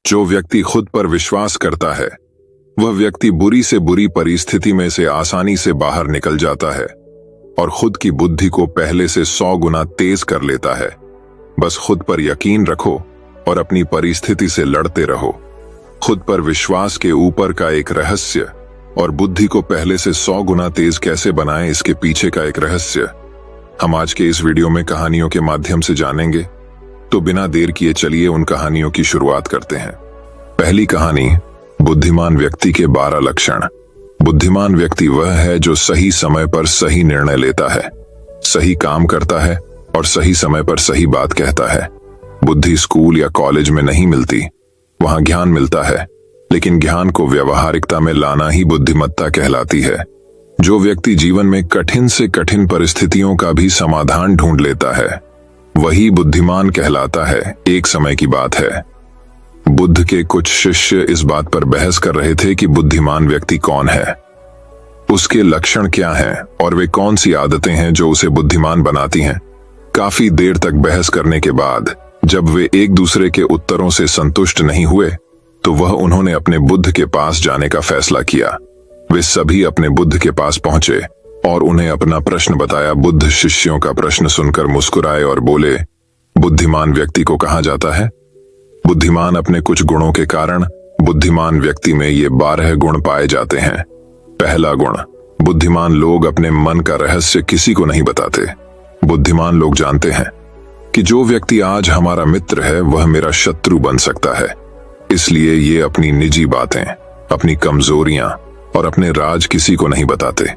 जो व्यक्ति खुद पर विश्वास करता है वह व्यक्ति बुरी से बुरी परिस्थिति में से आसानी से बाहर निकल जाता है और खुद की बुद्धि को पहले से 100 गुना तेज कर लेता है। बस खुद पर यकीन रखो और अपनी परिस्थिति से लड़ते रहो। खुद पर विश्वास के ऊपर का एक रहस्य और बुद्धि को पहले से 100 गुना तेज कैसे बनाएं, इसके पीछे का एक रहस्य हम आज के इस वीडियो में कहानियों के माध्यम से जानेंगे। तो बिना देर किए चलिए उन कहानियों की शुरुआत करते हैं। पहली कहानी, बुद्धिमान व्यक्ति के 12 लक्षण। बुद्धिमान व्यक्ति वह है जो सही समय पर सही निर्णय लेता है, सही काम करता है और सही समय पर सही बात कहता है। बुद्धि स्कूल या कॉलेज में नहीं मिलती, वहां ज्ञान मिलता है, लेकिन ज्ञान को व्यवहारिकता में लाना ही बुद्धिमत्ता कहलाती है। जो व्यक्ति जीवन में कठिन से कठिन परिस्थितियों का भी समाधान ढूंढ लेता है वही बुद्धिमान कहलाता है। एक समय की बात है, बुद्ध के कुछ शिष्य इस बात पर बहस कर रहे थे कि बुद्धिमान व्यक्ति कौन है, उसके लक्षण क्या हैं और वे कौन सी आदतें हैं जो उसे बुद्धिमान बनाती हैं। काफी देर तक बहस करने के बाद जब वे एक दूसरे के उत्तरों से संतुष्ट नहीं हुए तो उन्होंने अपने बुद्ध के पास जाने का फैसला किया। वे सभी अपने बुद्ध के पास पहुंचे और उन्हें अपना प्रश्न बताया। बुद्ध शिष्यों का प्रश्न सुनकर मुस्कुराए और बोले, बुद्धिमान व्यक्ति को कहा जाता है, बुद्धिमान अपने कुछ गुणों के कारण बुद्धिमान व्यक्ति में ये 12 गुण पाए जाते हैं। पहला गुण, बुद्धिमान लोग अपने मन का रहस्य किसी को नहीं बताते। बुद्धिमान लोग जानते हैं कि जो व्यक्ति आज हमारा मित्र है वह मेरा शत्रु बन सकता है, इसलिए ये अपनी निजी बातें, अपनी कमजोरियां और अपने राज किसी को नहीं बताते।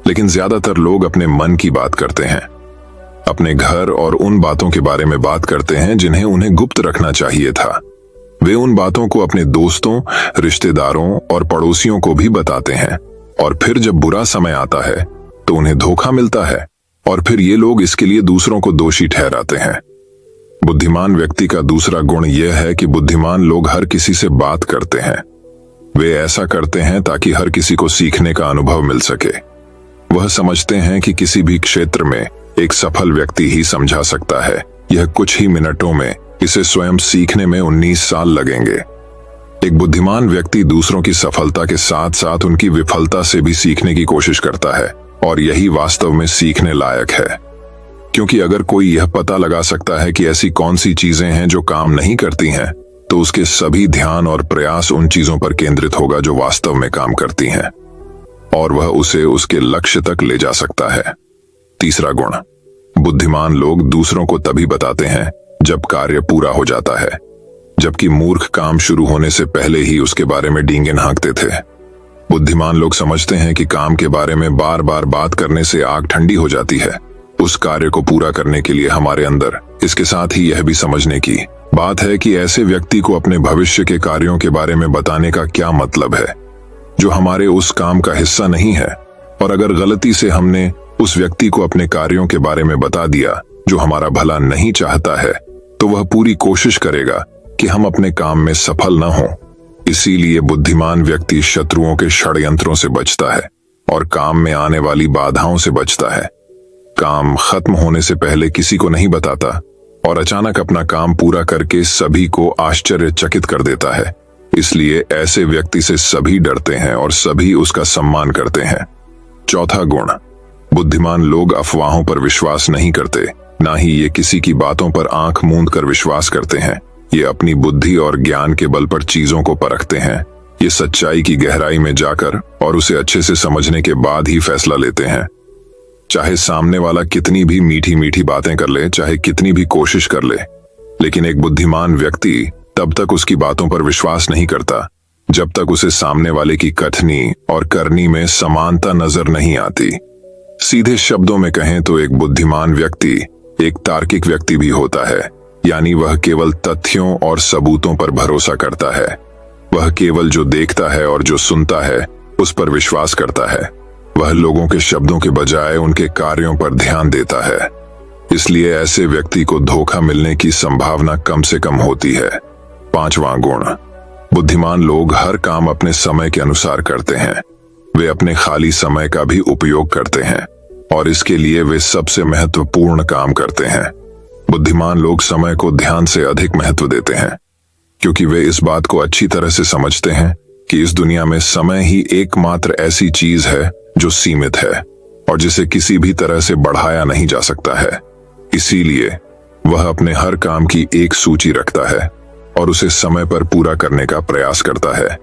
लेकिन ज्यादातर लोग अपने मन की बात करते हैं, अपने घर और उन बातों के बारे में बात करते हैं जिन्हें उन्हें गुप्त रखना चाहिए था। वे उन बातों को अपने दोस्तों, रिश्तेदारों और पड़ोसियों को भी बताते हैं और फिर जब बुरा समय आता है तो उन्हें धोखा मिलता है और फिर ये लोग इसके लिए दूसरों को दोषी ठहराते हैं। बुद्धिमान व्यक्ति का दूसरा गुण यह है कि बुद्धिमान लोग हर किसी से बात करते हैं। वे ऐसा करते हैं ताकि हर किसी को सीखने का अनुभव मिल सके। वह समझते हैं कि किसी भी क्षेत्र में एक सफल व्यक्ति ही समझा सकता है। यह कुछ ही मिनटों में इसे स्वयं सीखने में 19 साल लगेंगे। एक बुद्धिमान व्यक्ति दूसरों की सफलता के साथ साथ उनकी विफलता से भी सीखने की कोशिश करता है और यही वास्तव में सीखने लायक है, क्योंकि अगर कोई यह पता लगा सकता है कि ऐसी कौन सी चीजें हैं जो काम नहीं करती हैं, तो उसके सभी ध्यान और प्रयास उन चीजों पर केंद्रित होगा जो वास्तव में काम करती हैं और वह उसे उसके लक्ष्य तक ले जा सकता है। तीसरा गुण, बुद्धिमान लोग दूसरों को तभी बताते हैं जब कार्य पूरा हो जाता है, जबकि मूर्ख काम शुरू होने से पहले ही उसके बारे में डींगे हाँकते थे। बुद्धिमान लोग समझते हैं कि काम के बारे में बार बार बात करने से आग ठंडी हो जाती है। उस कार्य को पूरा करने के लिए हमारे अंदर इसके साथ ही यह भी समझने की बात है कि ऐसे व्यक्ति को अपने भविष्य के कार्यों के बारे में बताने का क्या मतलब है जो हमारे उस काम का हिस्सा नहीं है। और अगर गलती से हमने उस व्यक्ति को अपने कार्यों के बारे में बता दिया जो हमारा भला नहीं चाहता है, तो वह पूरी कोशिश करेगा कि हम अपने काम में सफल न हों। इसीलिए बुद्धिमान व्यक्ति शत्रुओं के षड्यंत्रों से बचता है और काम में आने वाली बाधाओं से बचता है। काम खत्म होने से पहले किसी को नहीं बताता और अचानक अपना काम पूरा करके सभी को आश्चर्यचकित कर देता है। इसलिए ऐसे व्यक्ति से सभी डरते हैं और सभी उसका सम्मान करते हैं। चौथा गुण, बुद्धिमान लोग अफवाहों पर विश्वास नहीं करते, ना ही ये किसी की बातों पर आंख मूंद कर विश्वास करते हैं। ये अपनी बुद्धि और ज्ञान के बल पर चीजों को परखते हैं। ये सच्चाई की गहराई में जाकर और उसे अच्छे से समझने के बाद ही फैसला लेते हैं। चाहे सामने वाला कितनी भी मीठी मीठी बातें कर ले, चाहे कितनी भी कोशिश कर ले, लेकिन एक बुद्धिमान व्यक्ति तब तक उसकी बातों पर विश्वास नहीं करता जब तक उसे सामने वाले की कथनी और करनी में समानता नजर नहीं आती। सीधे शब्दों में कहें तो एक बुद्धिमान व्यक्ति एक तार्किक व्यक्ति भी होता है, यानी वह केवल तथ्यों और सबूतों पर भरोसा करता है। वह केवल जो देखता है और जो सुनता है उस पर विश्वास करता है। वह लोगों के शब्दों के बजाय उनके कार्यों पर ध्यान देता है। इसलिए ऐसे व्यक्ति को धोखा मिलने की संभावना कम से कम होती है। पांचवां गुण, बुद्धिमान लोग हर काम अपने समय के अनुसार करते हैं। वे अपने खाली समय का भी उपयोग करते हैं और इसके लिए वे सबसे महत्वपूर्ण काम करते हैं। बुद्धिमान लोग समय को ध्यान से अधिक महत्व देते हैं। क्योंकि वे इस बात को अच्छी तरह से समझते हैं कि इस दुनिया में समय ही एकमात्र ऐसी चीज है जो सीमित है और जिसे किसी भी तरह से बढ़ाया नहीं जा सकता है। इसीलिए वह अपने हर काम की एक सूची रखता है और उसे समय पर पूरा करने का प्रयास करता है।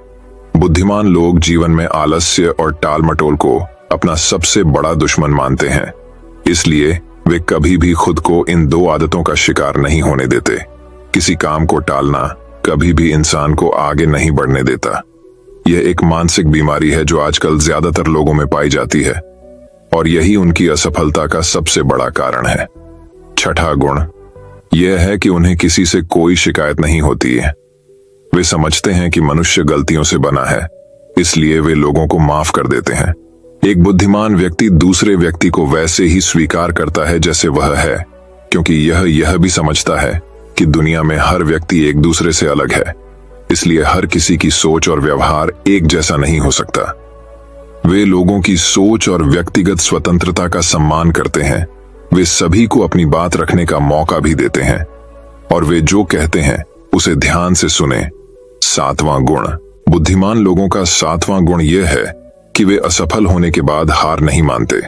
बुद्धिमान लोग जीवन में आलस्य और टालमटोल को अपना सबसे बड़ा दुश्मन मानते हैं। इसलिए वे कभी भी खुद को इन दो आदतों का शिकार नहीं होने देते। किसी काम को टालना कभी भी इंसान को आगे नहीं बढ़ने देता। यह एक मानसिक बीमारी है जो आजकल ज्यादातर लोगों में पाई जाती है और यही उनकी असफलता का सबसे बड़ा कारण है। छठा गुण यह है कि उन्हें किसी से कोई शिकायत नहीं होती है। वे समझते हैं कि मनुष्य गलतियों से बना है, इसलिए वे लोगों को माफ कर देते हैं। एक बुद्धिमान व्यक्ति दूसरे व्यक्ति को वैसे ही स्वीकार करता है जैसे वह है, क्योंकि यह भी समझता है कि दुनिया में हर व्यक्ति एक दूसरे से अलग है, इसलिए हर किसी की सोच और व्यवहार एक जैसा नहीं हो सकता। वे लोगों की सोच और व्यक्तिगत स्वतंत्रता का सम्मान करते हैं। वे सभी को अपनी बात रखने का मौका भी देते हैं और वे जो कहते हैं उसे ध्यान से सुने। सातवां गुण बुद्धिमान लोगों का सातवां गुण यह है कि वे असफल होने के बाद हार नहीं मानते,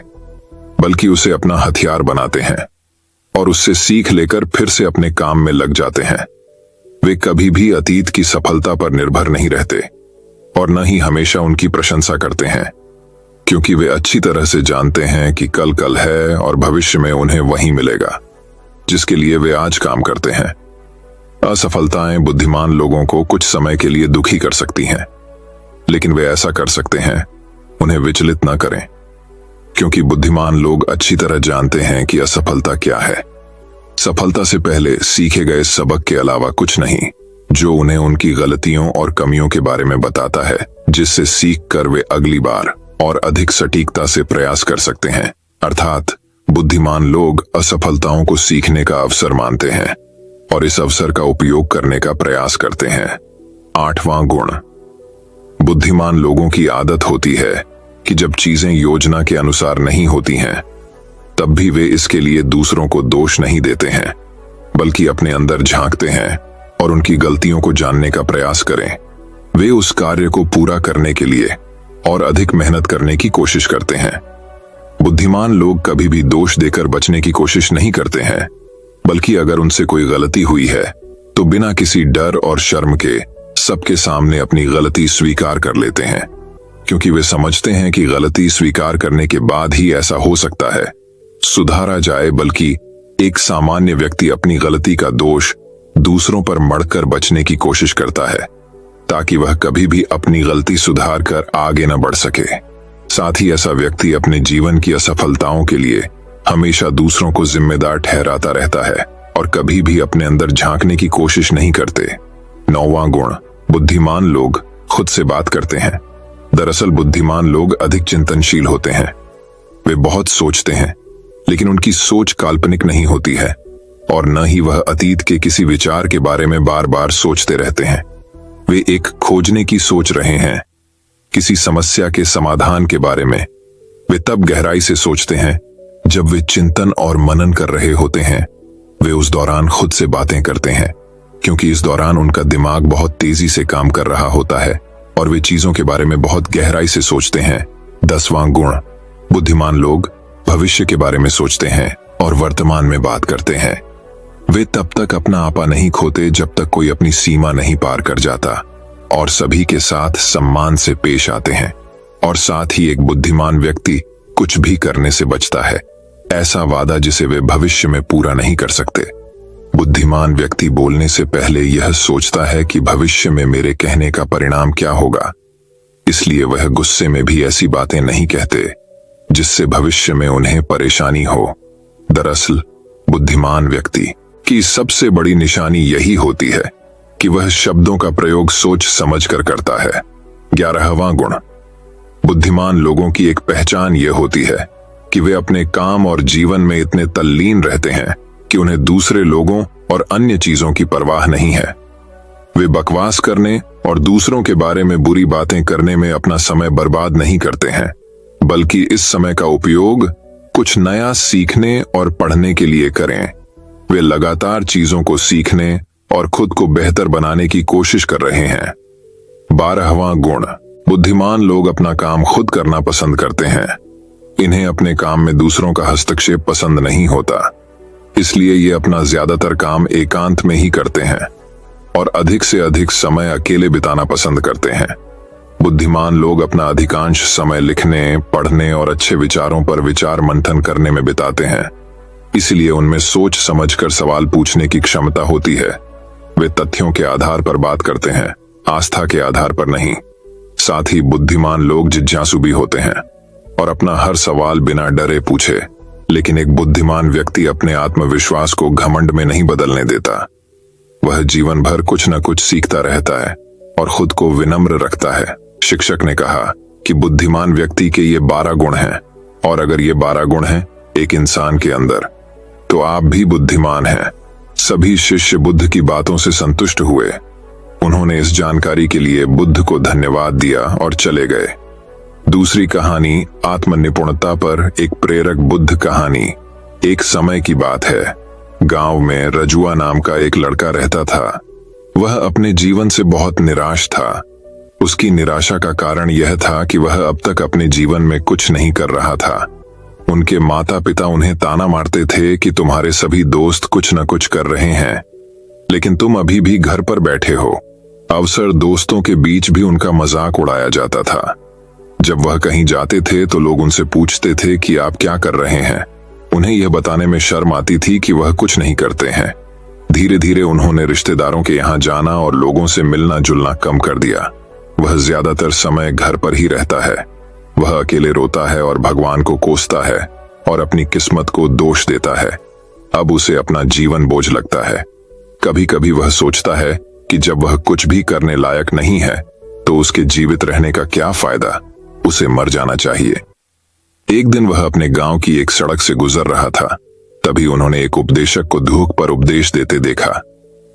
बल्कि उसे अपना हथियार बनाते हैं और उससे सीख लेकर फिर से अपने काम में लग जाते हैं। वे कभी भी अतीत की सफलता पर निर्भर नहीं रहते और न ही हमेशा उनकी प्रशंसा करते हैं, क्योंकि वे अच्छी तरह से जानते हैं कि कल है और भविष्य में उन्हें वही मिलेगा जिसके लिए वे आज काम करते हैं। असफलताएं बुद्धिमान लोगों को कुछ समय के लिए दुखी कर सकती हैं, लेकिन वे ऐसा कर सकते हैं, उन्हें विचलित न करें, क्योंकि बुद्धिमान लोग अच्छी तरह जानते हैं कि असफलता क्या है। सफलता से पहले सीखे गए सबक के अलावा कुछ नहीं, जो उन्हें उनकी गलतियों और कमियों के बारे में बताता है, जिससे सीख कर वे अगली बार और अधिक सटीकता से प्रयास कर सकते हैं। अर्थात बुद्धिमान लोग असफलताओं को सीखने का अवसर मानते हैं और इस अवसर का उपयोग करने का प्रयास करते हैं। आठवां गुण बुद्धिमान लोगों की आदत होती है कि जब चीजें योजना के अनुसार नहीं होती हैं, तब भी वे इसके लिए दूसरों को दोष नहीं देते हैं, बल्कि अपने अंदर झांकते हैं और उनकी गलतियों को जानने का प्रयास करें। वे उस कार्य को पूरा करने के लिए और अधिक मेहनत करने की कोशिश करते हैं। बुद्धिमान लोग कभी भी दोष देकर बचने की कोशिश नहीं करते हैं, बल्कि अगर उनसे कोई गलती हुई है तो बिना किसी डर और शर्म के सबके सामने अपनी गलती स्वीकार कर लेते हैं, क्योंकि वे समझते हैं कि गलती स्वीकार करने के बाद ही ऐसा हो सकता है सुधारा जाए, बल्कि एक सामान्य व्यक्ति अपनी गलती का दोष दूसरों पर मढ़कर बचने की कोशिश करता है, ताकि वह कभी भी अपनी गलती सुधार कर आगे न बढ़ सके। साथ ही ऐसा व्यक्ति अपने जीवन की असफलताओं के लिए हमेशा दूसरों को जिम्मेदार ठहराता रहता है और कभी भी अपने अंदर झांकने की कोशिश नहीं करते। नौवां गुण बुद्धिमान लोग खुद से बात करते हैं। दरअसल बुद्धिमान लोग अधिक चिंतनशील होते हैं। वे बहुत सोचते हैं, लेकिन उनकी सोच काल्पनिक नहीं होती है और न ही वह अतीत के किसी विचार के बारे में बार बार सोचते रहते हैं। वे एक खोजने की सोच रहे हैं, किसी समस्या के समाधान के बारे में। वे तब गहराई से सोचते हैं जब वे चिंतन और मनन कर रहे होते हैं। वे उस दौरान खुद से बातें करते हैं, क्योंकि इस दौरान उनका दिमाग बहुत तेजी से काम कर रहा होता है और वे चीजों के बारे में बहुत गहराई से सोचते हैं। 10वां गुण बुद्धिमान लोग भविष्य के बारे में सोचते हैं और वर्तमान में बात करते हैं। वे तब तक अपना आपा नहीं खोते जब तक कोई अपनी सीमा नहीं पार कर जाता और सभी के साथ सम्मान से पेश आते हैं। और साथ ही एक बुद्धिमान व्यक्ति कुछ भी करने से बचता है, ऐसा वादा जिसे वे भविष्य में पूरा नहीं कर सकते। बुद्धिमान व्यक्ति बोलने से पहले यह सोचता है कि भविष्य में मेरे कहने का परिणाम क्या होगा, इसलिए वह गुस्से में भी ऐसी बातें नहीं कहते जिससे भविष्य में उन्हें परेशानी हो। दरअसल बुद्धिमान व्यक्ति की सबसे बड़ी निशानी यही होती है कि वह शब्दों का प्रयोग सोच समझकर करता है। 11वां गुण बुद्धिमान लोगों की एक पहचान यह होती है कि वे अपने काम और जीवन में इतने तल्लीन रहते हैं कि उन्हें दूसरे लोगों और अन्य चीजों की परवाह नहीं है। वे बकवास करने और दूसरों के बारे में बुरी बातें करने में अपना समय बर्बाद नहीं करते हैं, बल्कि इस समय का उपयोग कुछ नया सीखने और पढ़ने के लिए करें। वे लगातार चीजों को सीखने और खुद को बेहतर बनाने की कोशिश कर रहे हैं। 12वां गुण, बुद्धिमान लोग अपना काम खुद करना पसंद करते हैं। इन्हें अपने काम में दूसरों का हस्तक्षेप पसंद नहीं होता, इसलिए ये अपना ज्यादातर काम एकांत में ही करते हैं और अधिक से अधिक समय अकेले बिताना पसंद करते हैं। बुद्धिमान लोग अपना अधिकांश समय लिखने, पढ़ने और अच्छे विचारों पर विचार मंथन करने में बिताते हैं। इसलिए उनमें सोच समझकर सवाल पूछने की क्षमता होती है। वे तथ्यों के आधार पर बात करते हैं, आस्था के आधार पर नहीं। साथ ही बुद्धिमान लोग जिज्ञासु भी होते हैं और अपना हर सवाल बिना डरे पूछे। लेकिन एक बुद्धिमान व्यक्ति अपने आत्मविश्वास को घमंड में नहीं बदलने देता। वह जीवन भर कुछ न कुछ सीखता रहता है और खुद को विनम्र रखता है। शिक्षक ने कहा कि बुद्धिमान व्यक्ति के ये 12 गुण हैं, और अगर ये 12 गुण हैं एक इंसान के अंदर, तो आप भी बुद्धिमान हैं। सभी शिष्य बुद्ध की बातों से संतुष्ट हुए। उन्होंने इस जानकारी के लिए बुद्ध को धन्यवाद दिया और चले गए। दूसरी कहानी, आत्मनिपुणता पर एक प्रेरक बुद्ध कहानी। एक समय की बात है, गांव में रजुआ नाम का एक लड़का रहता था। वह अपने जीवन से बहुत निराश था। उसकी निराशा का कारण यह था कि वह अब तक अपने जीवन में कुछ नहीं कर रहा था। उनके माता पिता उन्हें ताना मारते थे कि तुम्हारे सभी दोस्त कुछ न कुछ कर रहे हैं, लेकिन तुम अभी भी घर पर बैठे हो। अवसर दोस्तों के बीच भी उनका मजाक उड़ाया जाता था। जब वह कहीं जाते थे तो लोग उनसे पूछते थे कि आप क्या कर रहे हैं। उन्हें यह बताने में शर्म आती थी कि वह कुछ नहीं करते हैं। धीरे धीरे उन्होंने रिश्तेदारों के यहाँ जाना और लोगों से मिलना जुलना कम कर दिया। वह ज्यादातर समय घर पर ही रहता है। वह अकेले रोता है और भगवान को कोसता है और अपनी किस्मत को दोष देता है। अब उसे अपना जीवन बोझ लगता है। कभी कभी वह सोचता है कि जब वह कुछ भी करने लायक नहीं है तो उसके जीवित रहने का क्या फायदा, उसे मर जाना चाहिए। एक दिन वह अपने गांव की एक सड़क से गुजर रहा था। तभी उन्होंने एक उपदेशक को धूप पर उपदेश देते देखा।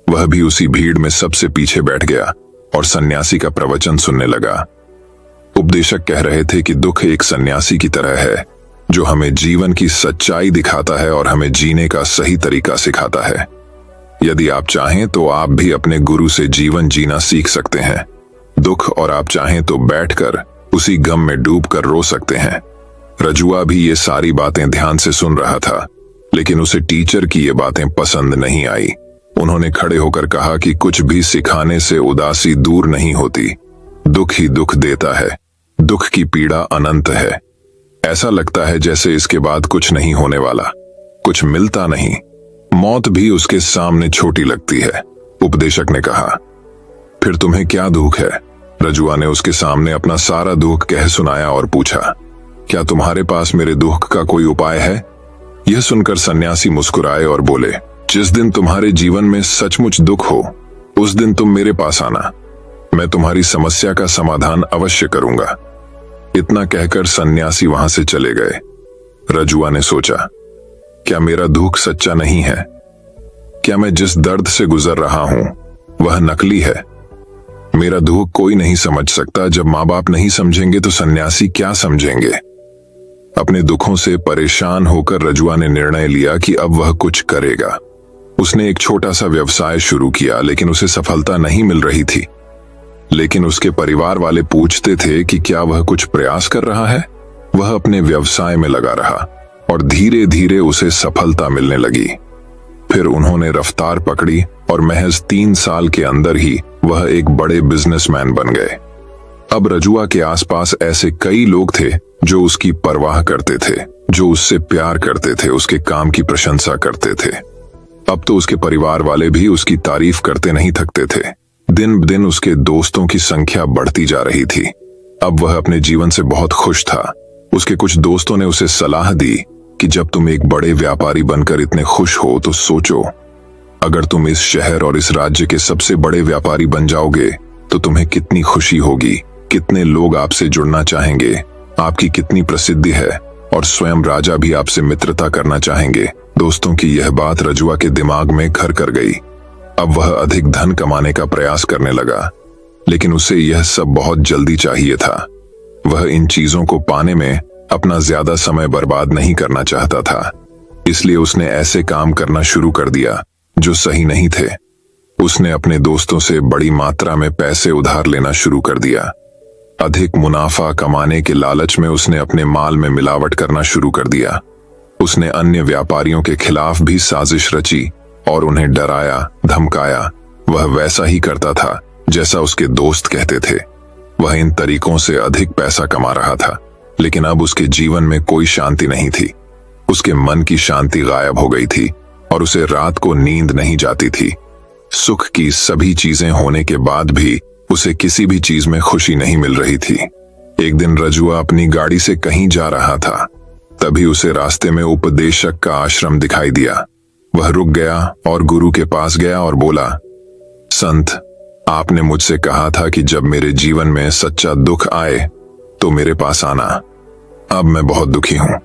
वह भी उसी भीड़ में सबसे पीछे बैठ गया और सन्यासी का प्रवचन सुनने लगा। उपदेशक कह रहे थे कि दुख एक सन्यासी की तरह है, जो हमें जीवन की सच्चाई दिखाता है और हमें जीने का सही तरीका सिखाता है। यदि आप चाहें तो आप भी अपने गुरु से जीवन जीना सीख सकते हैं। दुख और आप चाहें तो बैठकर उसी गम में डूबकर रो सकते हैं। रजुआ भी ये सारी बातें ध्यान से सुन रहा था, लेकिन उसे टीचर की ये बातें पसंद नहीं आई। उन्होंने खड़े होकर कहा कि कुछ भी सिखाने से उदासी दूर नहीं होती। दुख ही दुख देता है। दुख की पीड़ा अनंत है। ऐसा लगता है जैसे इसके बाद कुछ नहीं होने वाला, कुछ मिलता नहीं। मौत भी उसके सामने छोटी लगती है। उपदेशक ने कहा, फिर तुम्हें क्या दुख है? रजुआ ने उसके सामने अपना सारा दुख कह सुनाया और पूछा, क्या तुम्हारे पास मेरे दुख का कोई उपाय है? यह सुनकर सन्यासी मुस्कुराए और बोले, जिस दिन तुम्हारे जीवन में सचमुच दुख हो उस दिन तुम मेरे पास आना। मैं तुम्हारी समस्या का समाधान अवश्य करूंगा। इतना कहकर सन्यासी वहां से चले गए। रजुआ ने सोचा, क्या मेरा दुख सच्चा नहीं है? क्या मैं जिस दर्द से गुजर रहा हूं वह नकली है? मेरा दुख कोई नहीं समझ सकता। जब माँ बाप नहीं समझेंगे तो सन्यासी क्या समझेंगे? अपने दुखों से परेशान होकर रजुआ ने निर्णय लिया कि अब वह कुछ करेगा। उसने एक छोटा सा व्यवसाय शुरू किया, लेकिन उसे सफलता नहीं मिल रही थी। लेकिन उसके परिवार वाले पूछते थे कि क्या वह कुछ प्रयास कर रहा है। वह अपने व्यवसाय में लगा रहा और धीरे धीरे उसे सफलता मिलने लगी। फिर उन्होंने रफ्तार पकड़ी और महज 3 साल के अंदर ही वह एक बड़े बिजनेसमैन बन गए। अब रजुआ के आसपास ऐसे कई लोग थे जो उसकी परवाह करते थे, जो उससे प्यार करते थे, उसके काम की प्रशंसा करते थे। अब तो उसके परिवार वाले भी उसकी तारीफ करते नहीं थकते थे। दिन ब दिन उसके दोस्तों की संख्या बढ़ती जा रही थी। अब वह अपने जीवन से बहुत खुश था। उसके कुछ दोस्तों ने उसे सलाह दी कि जब तुम एक बड़े व्यापारी बनकर इतने खुश हो तो सोचो, अगर तुम इस शहर और इस राज्य के सबसे बड़े व्यापारी बन जाओगे तो तुम्हें कितनी खुशी होगी, कितने लोग आपसे जुड़ना चाहेंगे, आपकी कितनी प्रसिद्धि है और स्वयं राजा भी आपसे मित्रता करना चाहेंगे। दोस्तों की यह बात रजुआ के दिमाग में घर कर गई। अब वह अधिक धन कमाने का प्रयास करने लगा, लेकिन उसे यह सब बहुत जल्दी चाहिए था। वह इन चीजों को पाने में अपना ज्यादा समय बर्बाद नहीं करना चाहता था। इसलिए उसने ऐसे काम करना शुरू कर दिया जो सही नहीं थे। उसने अपने दोस्तों से बड़ी मात्रा में पैसे उधार लेना शुरू कर दिया। अधिक मुनाफा कमाने के लालच में उसने अपने माल में मिलावट करना शुरू कर दिया। उसने अन्य व्यापारियों के खिलाफ भी साजिश रची और उन्हें डराया धमकाया। वह वैसा ही करता था जैसा उसके दोस्त कहते थे। वह इन तरीकों से अधिक पैसा कमा रहा था, लेकिन अब उसके जीवन में कोई शांति नहीं थी। उसके मन की शांति गायब हो गई थी और उसे रात को नींद नहीं जाती थी। सुख की सभी चीजें होने के बाद भी उसे किसी भी चीज में खुशी नहीं मिल रही थी। एक दिन रजुआ अपनी गाड़ी से कहीं जा रहा था, तभी उसे रास्ते में उपदेशक का आश्रम दिखाई दिया। वह रुक गया और गुरु के पास गया और बोला, संत, आपने मुझसे कहा था कि जब मेरे जीवन में सच्चा दुख आए तो मेरे पास आना। अब मैं बहुत दुखी हूं।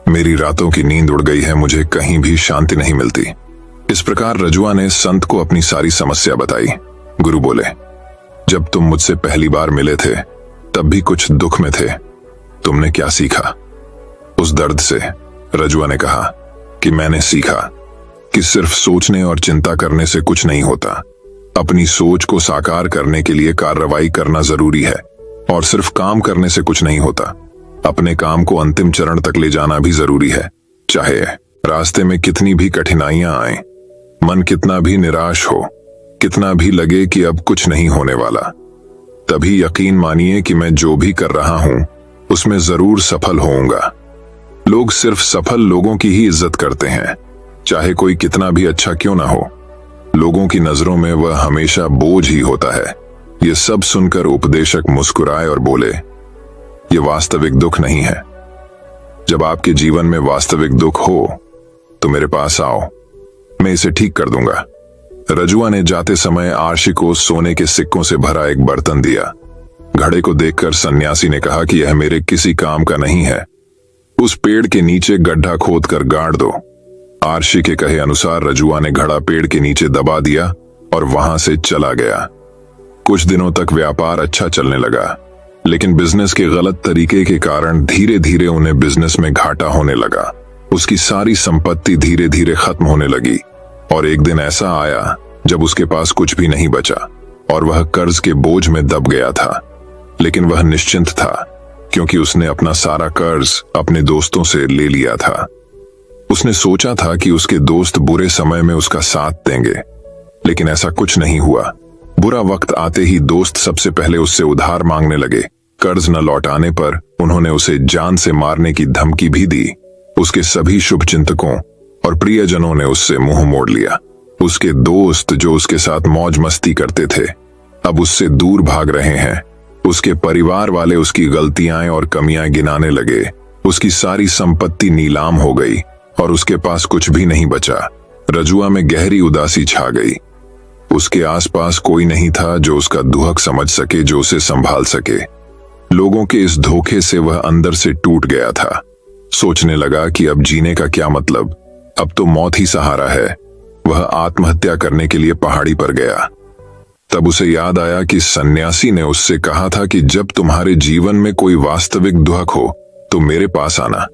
मेरी रातों की नींद उड़ गई है, मुझे कहीं भी शांति नहीं मिलती। इस प्रकार रजुआ ने संत को अपनी सारी समस्या बताई। गुरु बोले, जब तुम मुझसे पहली बार मिले थे तब भी कुछ दुख में थे। तुमने क्या सीखा? उस दर्द से रजुआ ने कहा कि मैंने सीखा कि सिर्फ सोचने और चिंता करने से कुछ नहीं होता। अपनी सोच को साकार करने के लिए कार्रवाई करना जरूरी है और सिर्फ काम करने से कुछ नहीं होता। अपने काम को अंतिम चरण तक ले जाना भी जरूरी है। चाहे रास्ते में कितनी भी कठिनाइयां आए, मन कितना भी निराश हो, कितना भी लगे कि अब कुछ नहीं होने वाला, तभी यकीन मानिए कि मैं जो भी कर रहा हूं उसमें जरूर सफल होऊंगा। लोग सिर्फ सफल लोगों की ही इज्जत करते हैं, चाहे कोई कितना भी अच्छा क्यों ना हो। लोगों की नजरों में वह हमेशा बोझ ही होता है। यह सब सुनकर उपदेशक मुस्कुराए और बोले, यह वास्तविक दुख नहीं है। जब आपके जीवन में वास्तविक दुख हो तो मेरे पास आओ, मैं इसे ठीक कर दूंगा। रजुआ ने जाते समय आरशी को सोने के सिक्कों से भरा एक बर्तन दिया। घड़े को देखकर सन्यासी ने कहा कि यह मेरे किसी काम का नहीं है। उस पेड़ के नीचे गड्ढा खोदकर गाड़ दो। आरशी के कहे अनुसार रजुआ ने घड़ा पेड़ के नीचे दबा दिया और वहां से चला गया। कुछ दिनों तक व्यापार अच्छा चलने लगा, लेकिन बिजनेस के गलत तरीके के कारण धीरे धीरे उन्हें बिजनेस में घाटा होने लगा। उसकी सारी संपत्ति धीरे धीरे खत्म होने लगी और एक दिन ऐसा आया जब उसके पास कुछ भी नहीं बचा और वह कर्ज के बोझ में दब गया था। लेकिन वह निश्चिंत था क्योंकि उसने अपना सारा कर्ज अपने दोस्तों से ले लिया था। उसने सोचा था कि उसके दोस्त बुरे समय में उसका साथ देंगे, लेकिन ऐसा कुछ नहीं हुआ। बुरा वक्त आते ही दोस्त सबसे पहले उससे उधार मांगने लगे। कर्ज न लौटाने पर उन्होंने उसे जान से मारने की धमकी भी दी। उसके सभी शुभचिंतकों और प्रियजनों ने उससे मुंह मोड़ लिया। उसके दोस्त जो उसके साथ मौज मस्ती करते थे अब उससे दूर भाग रहे हैं। उसके परिवार वाले उसकी गलतियां और कमियां गिनाने लगे। उसकी सारी संपत्ति नीलाम हो गई और उसके पास कुछ भी नहीं बचा। रजुआ में गहरी उदासी छा गई। उसके आसपास कोई नहीं था जो उसका दुहक समझ सके, जो उसे संभाल सके। लोगों के इस धोखे से वह अंदर से टूट गया था। सोचने लगा कि अब जीने का क्या मतलब, अब तो मौत ही सहारा है। वह आत्महत्या करने के लिए पहाड़ी पर गया। तब उसे याद आया कि सन्यासी ने उससे कहा था कि जब तुम्हारे जीवन में कोई वास्तविक दुहक हो तो मेरे पास आना।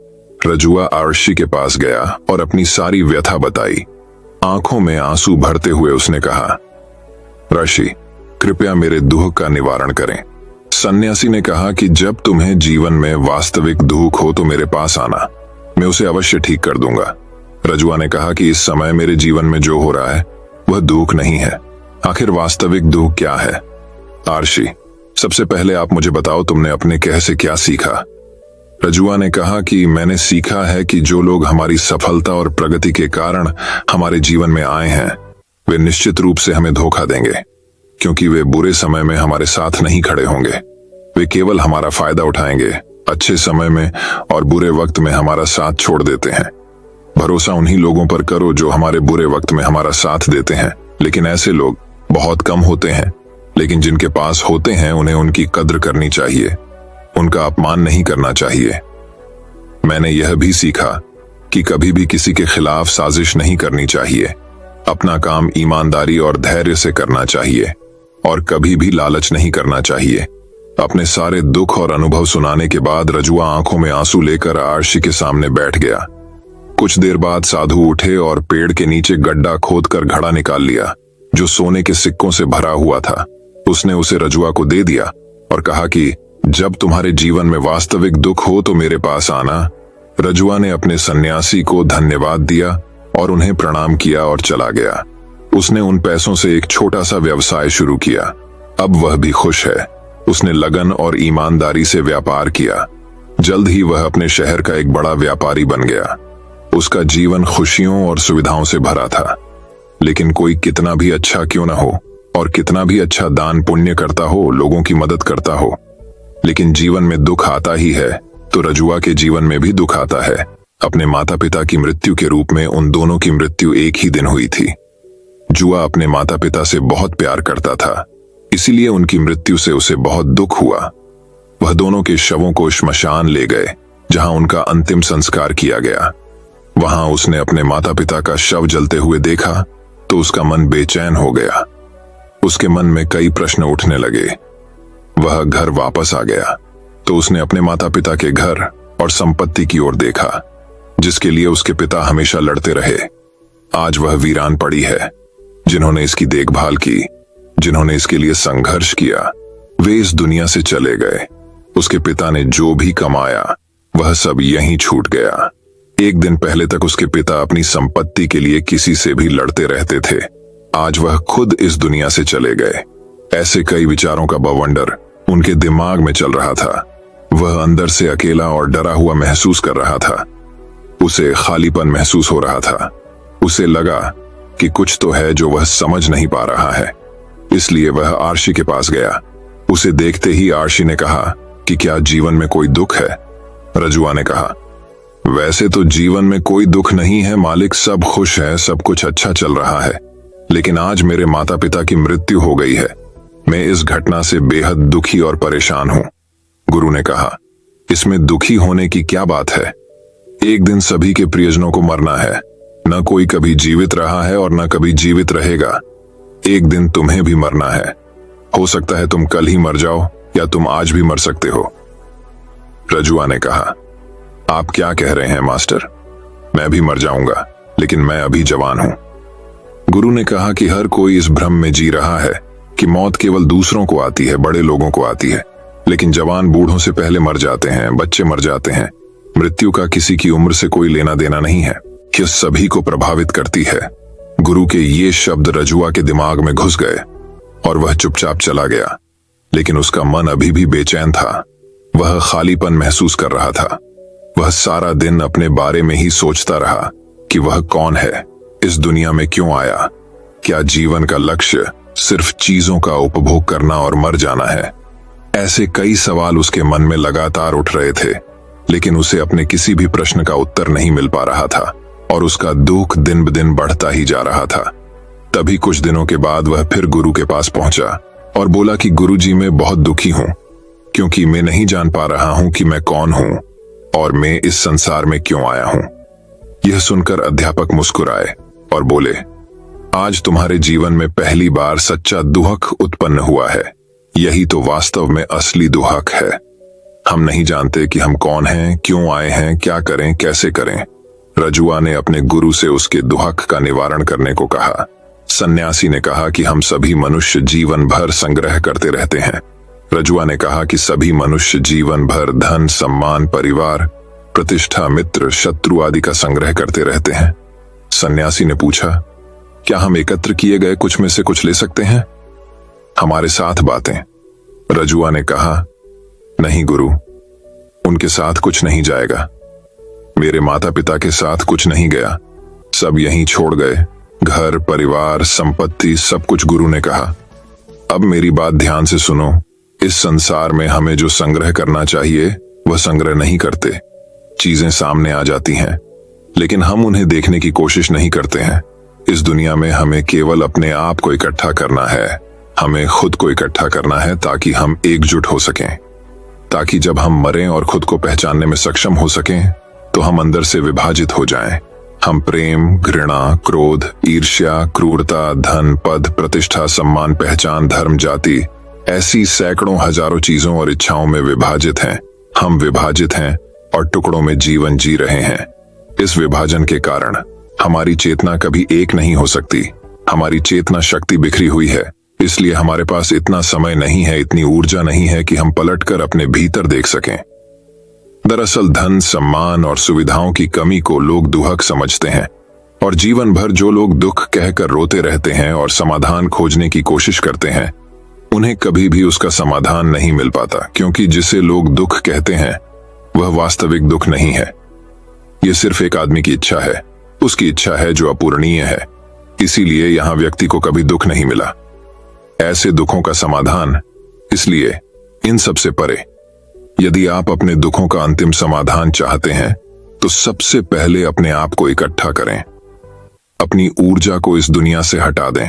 रजुआ आरशी के पास गया और अपनी सारी व्यथा बताई। आंखों में आंसू भरते हुए उसने कहा, ऋषि, कृपया मेरे दुख का निवारण करें। सन्यासी ने कहा कि जब तुम्हें जीवन में वास्तविक दुख हो तो मेरे पास आना, मैं उसे अवश्य ठीक कर दूंगा। रजुआ ने कहा कि इस समय मेरे जीवन में जो हो रहा है वह दुख नहीं है। आखिर वास्तविक दुख क्या है? आरशी, सबसे पहले आप मुझे बताओ, तुमने अपने कह से क्या सीखा? रजुआ ने कहा कि मैंने सीखा है कि जो लोग हमारी सफलता और प्रगति के कारण हमारे जीवन में आए हैं वे निश्चित रूप से हमें धोखा देंगे, क्योंकि वे बुरे समय में हमारे साथ नहीं खड़े होंगे। वे केवल हमारा फायदा उठाएंगे, अच्छे समय में और बुरे वक्त में हमारा साथ छोड़ देते हैं। भरोसा उन्हीं लोगों पर करो जो हमारे बुरे वक्त में हमारा साथ देते हैं, लेकिन ऐसे लोग बहुत कम होते हैं। लेकिन जिनके पास होते हैं उन्हें उनकी कद्र करनी चाहिए, उनका अपमान नहीं करना चाहिए। मैंने यह भी सीखा कि कभी भी किसी के खिलाफ साजिश नहीं करनी चाहिए। अपना काम ईमानदारी और धैर्य से करना चाहिए और कभी भी लालच नहीं करना चाहिए। अपने सारे दुख और अनुभव सुनाने के बाद रजुआ आंखों में आंसू लेकर आरशी के सामने बैठ गया। कुछ देर बाद साधु उठे और पेड़ के नीचे गड्ढा खोदकर घड़ा निकाल लिया। जो सोने के सिक्कों से भरा हुआ था। उसने उसे रजुआ को दे दिया और कहा कि जब तुम्हारे जीवन में वास्तविक दुख हो तो मेरे पास आना। रजुआ ने अपने सन्यासी को धन्यवाद दिया और उन्हें प्रणाम किया और चला गया। उसने उन पैसों से एक छोटा सा व्यवसाय शुरू किया। अब वह भी खुश है। उसने लगन और ईमानदारी से व्यापार किया। जल्द ही वह अपने शहर का एक बड़ा व्यापारी बन गया। उसका जीवन खुशियों और सुविधाओं से भरा था। लेकिन कोई कितना भी अच्छा क्यों ना हो और कितना भी अच्छा दान पुण्य करता हो, लोगों की मदद करता हो, लेकिन जीवन में दुख आता ही है, तो रजुआ के जीवन में भी दुख आता है। अपने माता पिता की मृत्यु के रूप में उन दोनों की मृत्यु एक ही दिन हुई थी। जुआ अपने माता पिता से बहुत प्यार करता था, इसीलिए उनकी मृत्यु से उसे बहुत दुख हुआ। वह दोनों के शवों को श्मशान ले गए, जहां उनका अंतिम संस्कार किया गया। वहां उसने अपने माता पिता का शव जलते हुए देखा तो उसका मन बेचैन हो गया। उसके मन में कई प्रश्न उठने लगे। वह घर वापस आ गया तो उसने अपने माता पिता के घर और संपत्ति की ओर देखा, जिसके लिए उसके पिता हमेशा लड़ते रहे। आज वह वीरान पड़ी है। जिन्होंने इसकी देखभाल की, जिन्होंने इसके लिए संघर्ष किया, वे इस दुनिया से चले गए। उसके पिता ने जो भी कमाया वह सब यहीं छूट गया। एक दिन पहले तक उसके पिता अपनी संपत्ति के लिए किसी से भी लड़ते रहते थे। आज वह खुद इस दुनिया से चले गए। ऐसे कई विचारों का बवंडर उनके दिमाग में चल रहा था। वह अंदर से अकेला और डरा हुआ महसूस कर रहा था। उसे खालीपन महसूस हो रहा था। उसे लगा कि कुछ तो है जो वह समझ नहीं पा रहा है। इसलिए वह आर्शी के पास गया। उसे देखते ही आर्शी ने कहा कि क्या जीवन में कोई दुख है? रजुआ ने कहा, वैसे तो जीवन में कोई दुख नहीं है मालिक, सब खुश है, सब कुछ अच्छा चल रहा है। लेकिन आज मेरे माता पिता की मृत्यु हो गई है। मैं इस घटना से बेहद दुखी और परेशान हूं। गुरु ने कहा, इसमें दुखी होने की क्या बात है? एक दिन सभी के प्रियजनों को मरना है। न कोई कभी जीवित रहा है और न कभी जीवित रहेगा। एक दिन तुम्हें भी मरना है। हो सकता है तुम कल ही मर जाओ या तुम आज भी मर सकते हो। रजुआ ने कहा, आप क्या कह रहे हैं मास्टर? मैं भी मर जाऊंगा, लेकिन मैं अभी जवान हूं। गुरु ने कहा कि हर कोई इस भ्रम में जी रहा है कि मौत केवल दूसरों को आती है, बड़े लोगों को आती है, लेकिन जवान बूढ़ों से पहले मर जाते हैं, बच्चे मर जाते हैं। मृत्यु का किसी की उम्र से कोई लेना देना नहीं है, कि सभी को प्रभावित करती है। गुरु के ये शब्द रजुआ के दिमाग में घुस गए और वह चुपचाप चला गया। लेकिन उसका मन अभी भी बेचैन था। वह खालीपन महसूस कर रहा था। वह सारा दिन अपने बारे में ही सोचता रहा कि वह कौन है, इस दुनिया में क्यों आया, क्या जीवन का लक्ष्य सिर्फ चीजों का उपभोग करना और मर जाना है? ऐसे कई सवाल उसके मन में लगातार उठ रहे थे, लेकिन उसे अपने किसी भी प्रश्न का उत्तर नहीं मिल पा रहा था और उसका दुख दिन ब दिन बढ़ता ही जा रहा था। तभी कुछ दिनों के बाद वह फिर गुरु के पास पहुंचा और बोला कि गुरुजी, मैं बहुत दुखी हूं, क्योंकि मैं नहीं जान पा रहा हूं कि मैं कौन हूं और मैं इस संसार में क्यों आया हूं। यह सुनकर अध्यापक मुस्कुराए और बोले, आज तुम्हारे जीवन में पहली बार सच्चा दुहक उत्पन्न हुआ है। यही तो वास्तव में असली दुहक है। हम नहीं जानते कि हम कौन हैं, क्यों आए हैं, क्या करें, कैसे करें। रजुआ ने अपने गुरु से उसके दुहक का निवारण करने को कहा। सन्यासी ने कहा कि हम सभी मनुष्य जीवन भर संग्रह करते रहते हैं। रजुआ ने कहा कि सभी मनुष्य जीवन भर धन, सम्मान, परिवार, प्रतिष्ठा, मित्र, शत्रु आदि का संग्रह करते रहते हैं। सन्यासी ने पूछा, क्या हम एकत्र किए गए कुछ में से कुछ ले सकते हैं? हमारे साथ बातें। रजुआ ने कहा, नहीं गुरु, उनके साथ कुछ नहीं जाएगा। मेरे माता पिता के साथ कुछ नहीं गया, सब यहीं छोड़ गए, घर, परिवार, संपत्ति, सब कुछ। गुरु ने कहा, अब मेरी बात ध्यान से सुनो। इस संसार में हमें जो संग्रह करना चाहिए वह संग्रह नहीं करते। चीजें सामने आ जाती हैं, लेकिन हम उन्हें देखने की कोशिश नहीं करते हैं। इस दुनिया में हमें केवल अपने आप को इकट्ठा करना है। हमें खुद को इकट्ठा करना है ताकि हम एकजुट हो सकें, ताकि जब हम मरें और खुद को पहचानने में सक्षम हो सकें तो हम अंदर से विभाजित हो जाएं। हम प्रेम, घृणा, क्रोध, ईर्ष्या, क्रूरता, धन, पद, प्रतिष्ठा, सम्मान, पहचान, धर्म, जाति, ऐसी सैकड़ों हजारों चीजों और इच्छाओं में विभाजित हैं। हम विभाजित हैं और टुकड़ों में जीवन जी रहे हैं। इस विभाजन के कारण हमारी चेतना कभी एक नहीं हो सकती। हमारी चेतना शक्ति बिखरी हुई है, इसलिए हमारे पास इतना समय नहीं है, इतनी ऊर्जा नहीं है कि हम पलटकर अपने भीतर देख सकें। दरअसल धन, सम्मान और सुविधाओं की कमी को लोग दुहक समझते हैं और जीवन भर जो लोग दुख कहकर रोते रहते हैं और समाधान खोजने की कोशिश करते हैं, उन्हें कभी भी उसका समाधान नहीं मिल पाता, क्योंकि जिसे लोग दुख कहते हैं वह वास्तविक दुख नहीं है। यह सिर्फ एक आदमी की इच्छा है, उसकी इच्छा है जो अपूरणीय है, इसीलिए यहां व्यक्ति को कभी दुख नहीं मिला। ऐसे दुखों का समाधान इसलिए इन सब से परे। यदि आप अपने दुखों का अंतिम समाधान चाहते हैं तो सबसे पहले अपने आप को इकट्ठा करें, अपनी ऊर्जा को इस दुनिया से हटा दें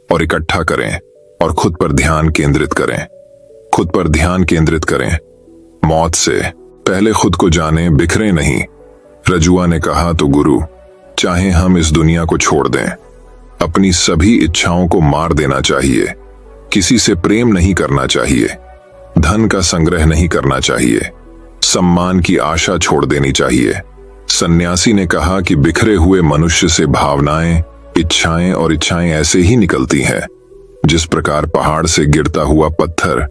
और इकट्ठा करें और खुद पर ध्यान केंद्रित करें। खुद पर ध्यान केंद्रित करें। मौत से पहले खुद को जानें, बिखरे नहीं। रजुआ ने कहा तो गुरु, चाहे हम इस दुनिया को छोड़ दें, अपनी सभी इच्छाओं को मार देना चाहिए, किसी से प्रेम नहीं करना चाहिए, धन का संग्रह नहीं करना चाहिए, सम्मान की आशा छोड़ देनी चाहिए। सन्यासी ने कहा कि बिखरे हुए मनुष्य से भावनाएं, इच्छाएं और इच्छाएं ऐसे ही निकलती हैं जिस प्रकार पहाड़ से गिरता हुआ पत्थर,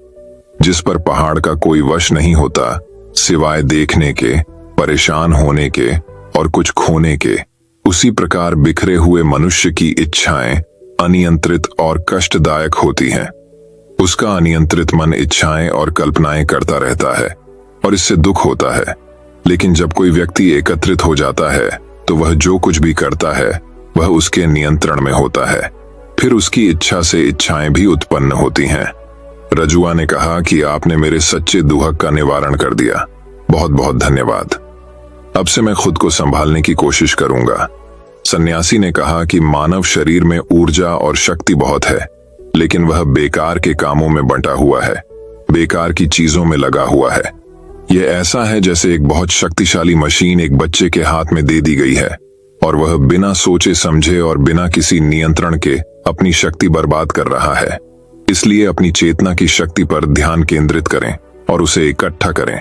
जिस पर पहाड़ का कोई वश नहीं होता सिवाय देखने के, परेशान होने के और कुछ खोने के, उसी प्रकार बिखरे हुए मनुष्य की इच्छाएं अनियंत्रित और कष्टदायक होती हैं। उसका अनियंत्रित मन इच्छाएं और कल्पनाएं करता रहता है और इससे दुख होता है। लेकिन जब कोई व्यक्ति एकत्रित हो जाता है तो वह जो कुछ भी करता है वह उसके नियंत्रण में होता है। फिर उसकी इच्छा से इच्छाएं भी उत्पन्न होती हैं। रजुआ ने कहा कि आपने मेरे सच्चे दुहक का निवारण कर दिया, बहुत बहुत धन्यवाद। अब से मैं खुद को संभालने की कोशिश करूंगा। सन्यासी ने कहा कि मानव शरीर में ऊर्जा और शक्ति बहुत है, लेकिन वह बेकार के कामों में बंटा हुआ है, बेकार की चीजों में लगा हुआ है। यह ऐसा है जैसे एक बहुत शक्तिशाली मशीन एक बच्चे के हाथ में दे दी गई है और वह बिना सोचे समझे और बिना किसी नियंत्रण के अपनी शक्ति बर्बाद कर रहा है। इसलिए अपनी चेतना की शक्ति पर ध्यान केंद्रित करें और उसे इकट्ठा करें।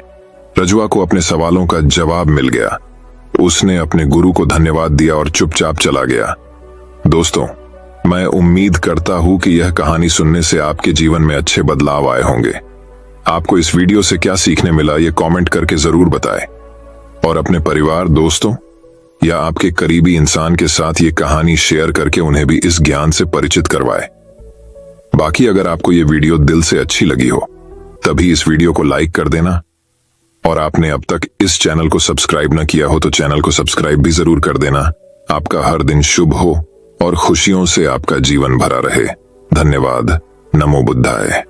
रजुआ को अपने सवालों का जवाब मिल गया। उसने अपने गुरु को धन्यवाद दिया और चुपचाप चला गया। दोस्तों, मैं उम्मीद करता हूं कि यह कहानी सुनने से आपके जीवन में अच्छे बदलाव आए होंगे। आपको इस वीडियो से क्या सीखने मिला, ये कमेंट करके जरूर बताएं और अपने परिवार, दोस्तों या आपके करीबी इंसान के साथ ये कहानी शेयर करके उन्हें भी इस ज्ञान से परिचित करवाएं। बाकी अगर आपको ये वीडियो दिल से अच्छी लगी हो तभी इस वीडियो को लाइक कर देना और आपने अब तक इस चैनल को सब्सक्राइब न किया हो तो चैनल को सब्सक्राइब भी जरूर कर देना। आपका हर दिन शुभ हो और खुशियों से आपका जीवन भरा रहे। धन्यवाद। नमो बुद्धाय।